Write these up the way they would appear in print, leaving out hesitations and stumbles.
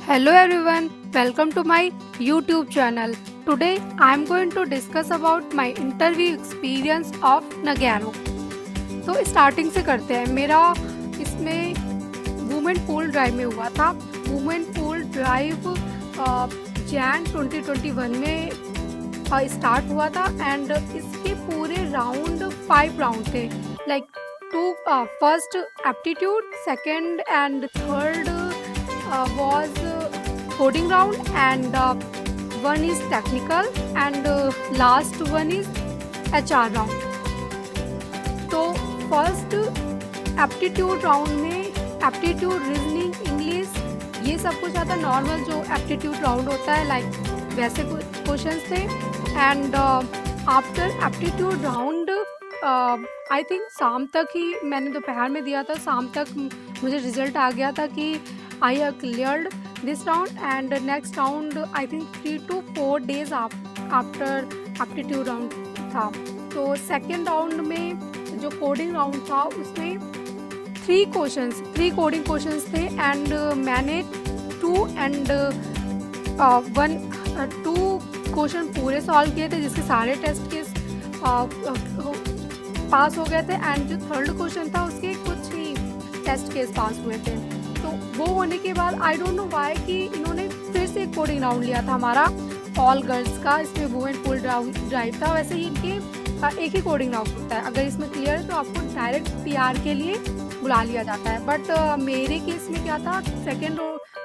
Hello everyone, welcome to my YouTube channel. Today I am going to discuss about my interview experience of Nagano. तो starting से करते हैं। मेरा इसमें women pool drive में हुआ था। वुमेन पूल ड्राइव जैन 2021 में स्टार्ट हुआ था एंड इसके पूरे राउंड 5 राउंड थे। Like first aptitude, second and third was coding round and one is technical and last one is HR round. तो फर्स्ट एप्टीट्यूड राउंड में एप्टीट्यूड, रीजनिंग, इंग्लिश ये सब कुछ आता नॉर्मल जो एप्टीट्यूड राउंड होता है लाइक वैसे क्वेश्चंस थे। And after aptitude round I think शाम तक ही मैंने दोपहर में दिया था, शाम तक मुझे रिजल्ट आ गया था कि I have cleared this round and next round I think 3 to 4 days after aptitude round था। तो सेकेंड राउंड में जो कोडिंग राउंड था उसमें 3 कोडिंग क्वेश्चंस थे एंड मैंने 2 क्वेश्चन पूरे सॉल्व किए थे जिसके सारे टेस्ट केस पास हो गए थे एंड जो थर्ड क्वेश्चन था उसके कुछ ही टेस्ट केस पास हुए थे। तो वो होने के बाद आई डोंट नो वाई कि इन्होंने फिर से एक कोडिंग राउंड लिया था हमारा ऑल गर्ल्स का। इसमें वुमेन पूल ड्राइव था। वैसे ही इनके एक ही कोडिंग राउंड होता है, अगर इसमें क्लियर है तो आपको डायरेक्ट पीआर के लिए बुला लिया जाता है। बट मेरे केस में क्या था, सेकेंड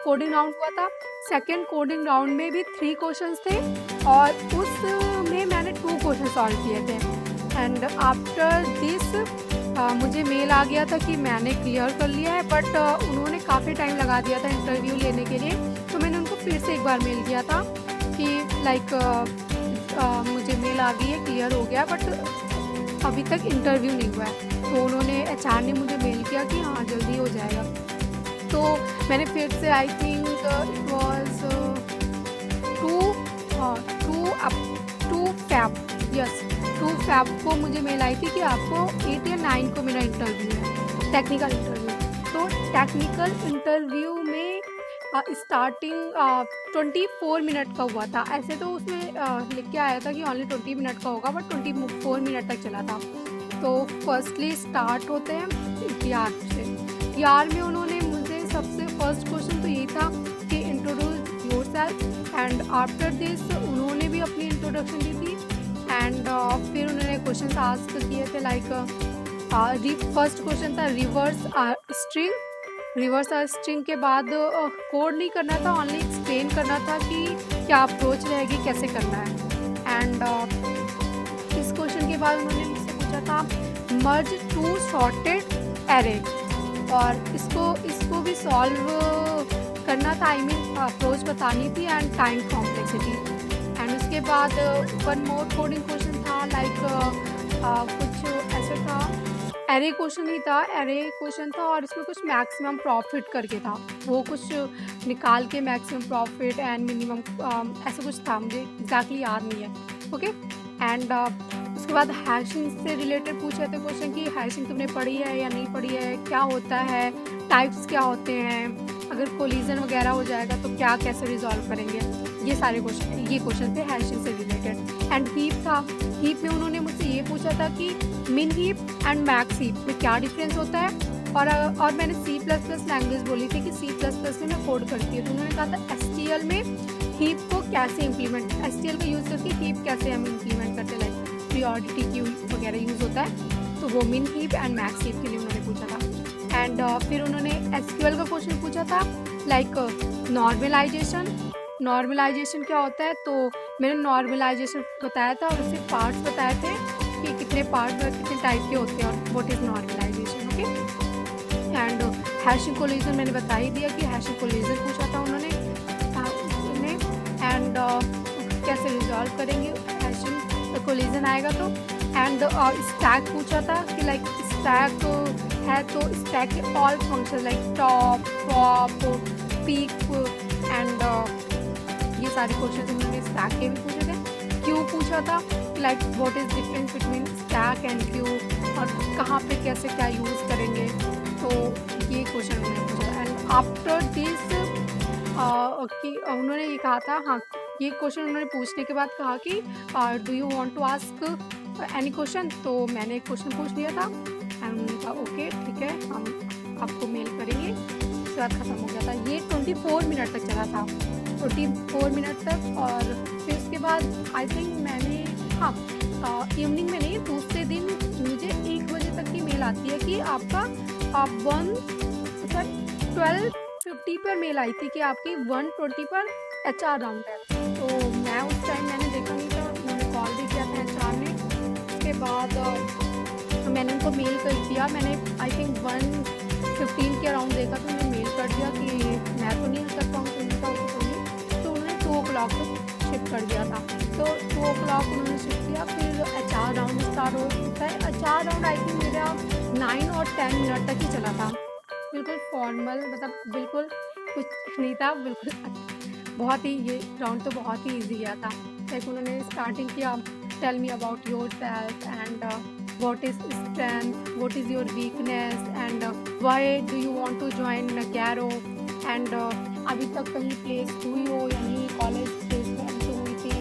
कोडिंग राउंड हुआ था। सेकेंड कोडिंग राउंड में भी 3 क्वेश्चन थे और उसमें मैंने 2 क्वेश्चन सॉल्व किए थे एंड आफ्टर दिस मुझे मेल आ गया था कि मैंने क्लियर कर लिया है। बट उन्होंने काफ़ी टाइम लगा दिया था इंटरव्यू लेने के लिए, तो मैंने उनको फिर से एक बार मेल किया था कि लाइक मुझे मेल आ गई है, क्लियर हो गया, बट अभी तक इंटरव्यू नहीं हुआ है। तो उन्होंने HR ने मुझे मेल किया कि हाँ जल्दी हो जाएगा। तो मैंने फिर से I think it was 2 Feb को मुझे मेल आई थी कि आपको 8 या 9 को मेरा इंटरव्यू है, टेक्निकल इंटरव्यू। तो टेक्निकल इंटरव्यू में स्टार्टिंग 24 मिनट का हुआ था। ऐसे तो उसमें लिख के आया था कि ओनली 20 मिनट का होगा, बट 24 मिनट तक चला था। तो फर्स्टली स्टार्ट होते हैं TR से। TR में उन्होंने मुझे सबसे फर्स्ट क्वेश्चन तो यही था कि introduce yourself and after this उन्होंने भी अपनी इंट्रोडक्शन दी थी एंड फिर उन्होंने क्वेश्चन आस्क किए थे लाइक फर्स्ट क्वेश्चन था रिवर्स स्ट्रिंग के बाद कोड नहीं करना था, ओनली एक्सप्लेन करना था कि क्या अप्रोच रहेगी, कैसे करना है। एंड इस क्वेश्चन के बाद उन्होंने मुझसे पूछा था मर्ज 2 सॉर्टेड एरे और इसको भी सॉल्व करना था, आई मीन अप्रोच बतानी थी एंड टाइम कॉम्प्लेक्सिटी। एंड उसके बाद 1 मोर कोडिंग क्वेश्चन था लाइक कुछ ऐसा था, एरे क्वेश्चन ही था, एरे क्वेश्चन था और इसमें कुछ मैक्सिमम प्रॉफिट करके था, वो कुछ निकाल के मैक्सिमम प्रॉफिट एंड मिनिमम ऐसा कुछ था, मुझे एग्जैक्टली याद नहीं है। ओके एंड उसके बाद हैशिंग से रिलेटेड पूछे थे क्वेश्चन कि हैशिंग तुमने पढ़ी है या नहीं पढ़ी है, क्या होता है, टाइप्स क्या होते हैं, अगर कोलिजन वगैरह हो जाएगा तो क्या कैसे रिजॉल्व करेंगे, ये सारे क्वेश्चन थे हैशिंग से रिलेटेड। एंड हीप था, हीप में उन्होंने मुझसे ये पूछा था कि मिन हीप एंड मैक्स हीप में क्या डिफरेंस होता है। और मैंने C++ लैंग्वेज बोली थी कि C++ में मैं कोड करती हूँ, तो उन्होंने कहा था STL में हीप को कैसे इम्प्लीमेंट, STL का यूज़ करके हीप कैसे हम इम्प्लीमेंट करते हैं, लाइक प्रियोरिटी क्यू वगैरह यूज़ होता है। तो वो मिन हीप एंड मैक्स हीप के लिए उन्होंने पूछा था। एंड फिर उन्होंने SQL का क्वेश्चन पूछा था लाइक नॉर्मलाइजेशन क्या होता है। तो मैंने नॉर्मलाइजेशन बताया था और उससे पार्ट्स बताए थे कि कितने पार्ट कितने टाइप के होते हैं और what is normalization. Okay and hashing collision मैंने बता ही दिया कि हैशिंग कोलिजन पूछा था उन्होंने एंड कैसे रिजॉल्व करेंगे हैशिंग कोलिजन आएगा तो। एंड स्टैक पूछा था कि लाइक स्टैक है तो स्टैक के all function like top, pop, peak and ये सारे क्वेश्चन उन्होंने स्टैक के भी पूछे थे। क्यू पूछा था like what is difference between stack and Q और कहाँ पे कैसे क्या यूज़ करेंगे, तो ये क्वेश्चन उन्होंने पूछा। एंड आफ्टर दिस कि उन्होंने ये कहा था, हाँ, ये क्वेश्चन उन्होंने पूछने के बाद कहा कि do you want to ask any question, तो मैंने एक क्वेश्चन पूछ लिया था एंड उन्होंने कहा ओके ठीक है, हम आपको मेल करेंगे। उसके बाद ख़त्म हो गया था। ये 24 मिनट तक चला था, 24 मिनट तक। और फिर उसके बाद आई थिंक मैंने, हाँ, इवनिंग में नहीं, दूसरे दिन मुझे 1 बजे तक की मेल आती है कि आपका 12:50 पर मेल आई थी कि आपकी 1:20 पर HR राउंड है। तो मैं उस टाइम मैंने देखा नहीं था, मैंने कॉल भी किया था HR ने। उसके बाद मैंने उनको मेल कर दिया। मैंने आई थिंक 1:15 के अराउंड देखा, तो मैंने मेल कर दिया कि मैं तो नहीं कर पाऊँगी, उनका तो उन्होंने 2 o'clock तक शिफ्ट कर दिया था। तो 2 o'clock उन्होंने शिफ्ट किया। फिर HR राउंड स्टार्ट होता है। HR राउंड आई थिंक मेरा 9 और 10 मिनट तक ही चला था। बिल्कुल फॉर्मल, मतलब बिल्कुल कुछ नहीं था, बिल्कुल बहुत ही, ये राउंड तो बहुत ही ईजी गया था। लाइक उन्होंने स्टार्टिंग किया, tell me about yourself and what is strength, what is your weakness and why do you want to join Nagarro and अभी तक कहीं प्लेस हुई हो या नहीं, कॉलेज प्लेसमेंट हुई थी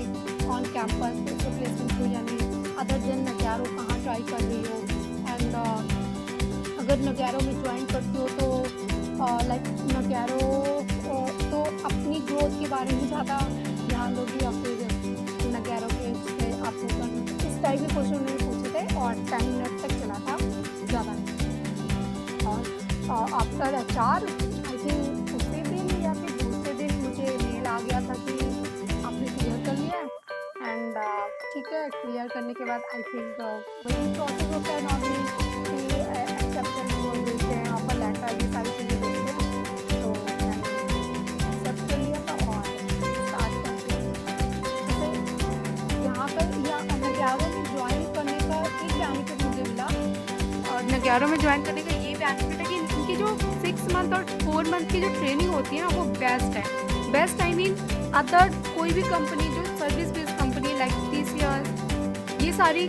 ऑन कैंपस, तो प्लेसमेंट हुई या नहीं, अदर देन Nagarro कहाँ ट्राई कर रही हो, एंड अगर Nagarro में ज्वाइन करती हो तो लाइक Nagarro तो अपनी ग्रोथ के बारे में ज़्यादा ध्यान दोगी या फिर Nagarro के उससे आपको करना, इस टाइप के क्वेश्चन उन्होंने पूछे थे। और 10 मिनट तक चला था, ज़्यादा नहीं। और आफ्टर HR आई थिंक उसी दिन या फिर दूसरे दिन मुझे मेल आ गया था कि आपने क्लियर कर लिया है। एंड ठीक है, क्लियर करने के बाद आई थिंक वही प्रोसेस होता है नॉर्मली कि एक्सेप्टेंस बोल देते हैं, ऑफर लेटर, ये सारी चीज़ें देते हैं। तो मैंने एक्सेप्ट कर लिया था और स्टार्ट कर दिया। जैसे यहाँ पर या Nagarro में ज्वाइन करने का एक बेनिफिट मुझे मिला, और Nagarro में ज्वाइन करने का ये बेनिफिट है कि इनकी जो 6 मंथ और 4 मंथ की जो ट्रेनिंग होती है ना, वो बेस्ट है। बेस्ट आई मीन अदर कोई भी कंपनी जो service based company like TCS, ये सारी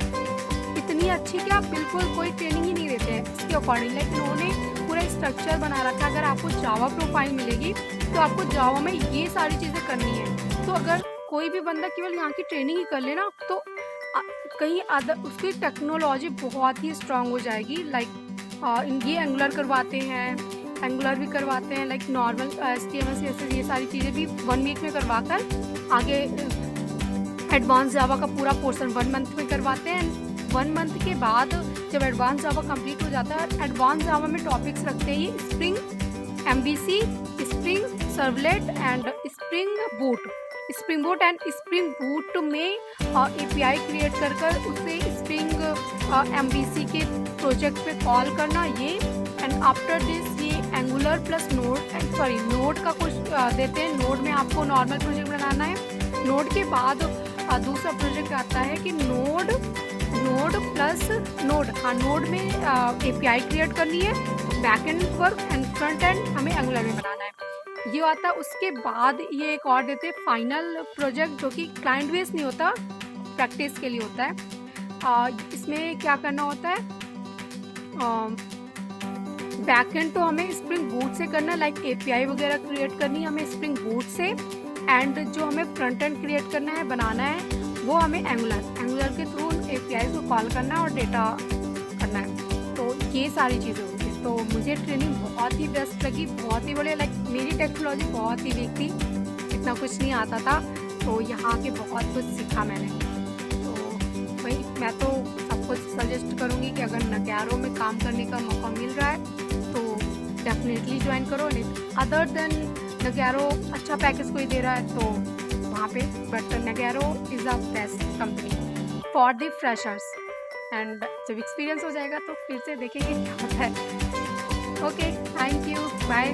इतनी अच्छी कि आप बिल्कुल कोई ट्रेनिंग ही नहीं देते हैं इसके अकॉर्डिंग। लाइक उन्होंने पूरा स्ट्रक्चर बना रखा है। अगर आपको जावा प्रोफाइल मिलेगी तो आपको जावा में ये सारी चीज़ें करनी है। तो अगर कोई भी बंदा केवल यहाँ की ट्रेनिंग ही कर लेना तो कहीं अदर उसकी टेक्नोलॉजी बहुत ही स्ट्रांग हो जाएगी। लाइक ये एंगुलर करवाते हैं, एंगुलर भी करवाते हैं, लाइक नॉर्मल HTML CSS ये सारी चीज़ें भी 1 वीक में करवा कर आगे एडवांस जावा का पूरा पोर्शन 1 मंथ में करवाते हैं। 1 मंथ के बाद जब एडवांस जावा कंप्लीट हो जाता है, एडवांस जावा में टॉपिक्स रखते हैं ये spring MVC, spring servlet and spring boot and spring boot में API क्रिएट कर उसे स्प्रिंग MVC के प्रोजेक्ट पे कॉल करना ये। एंड आफ्टर दिस ये एंगुलर प्लस नोड का कुछ देते हैं। नोड में आपको नॉर्मल प्रोजेक्ट बनाना है। नोड के बाद दूसरा प्रोजेक्ट आता है कि नोड प्लस नोड में API क्रिएट करनी है, back and work and front end हमें एंगुलर में बनाना है, ये आता है। उसके बाद ये एक और देते हैं फाइनल प्रोजेक्ट, जो कि क्लाइंट बेस नहीं होता, प्रैक्टिस के लिए होता है। इसमें क्या करना होता है, बैकएंड तो हमें स्प्रिंग बूट से करना है, लाइक API वगैरह क्रिएट करनी है हमें स्प्रिंग बूट से, एंड जो हमें फ्रंट एंड क्रिएट करना है, बनाना है, वो हमें एंगुलर के थ्रू API को कॉल करना है और डेटा करना है। तो ये सारी चीज़ें होती हैं। तो मुझे ट्रेनिंग बहुत ही बेस्ट लगी, बहुत ही बढ़िया। लाइक मेरी टेक्नोलॉजी बहुत ही वीक थी, इतना कुछ नहीं आता था, तो यहाँ के बहुत कुछ सीखा मैंने। तो वही मैं तो सबको सजेस्ट करूँगी कि अगर Nagarro में काम करने का मौका मिल रहा है तो डेफिनेटली ज्वाइन करो। अदर देन Nagarro अच्छा पैकेज कोई दे रहा है तो वहाँ पे, but Nagarro is a best company for the freshers. And जब एक्सपीरियंस हो जाएगा तो फिर से देखेंगे क्या होता है। Okay, thank you, bye.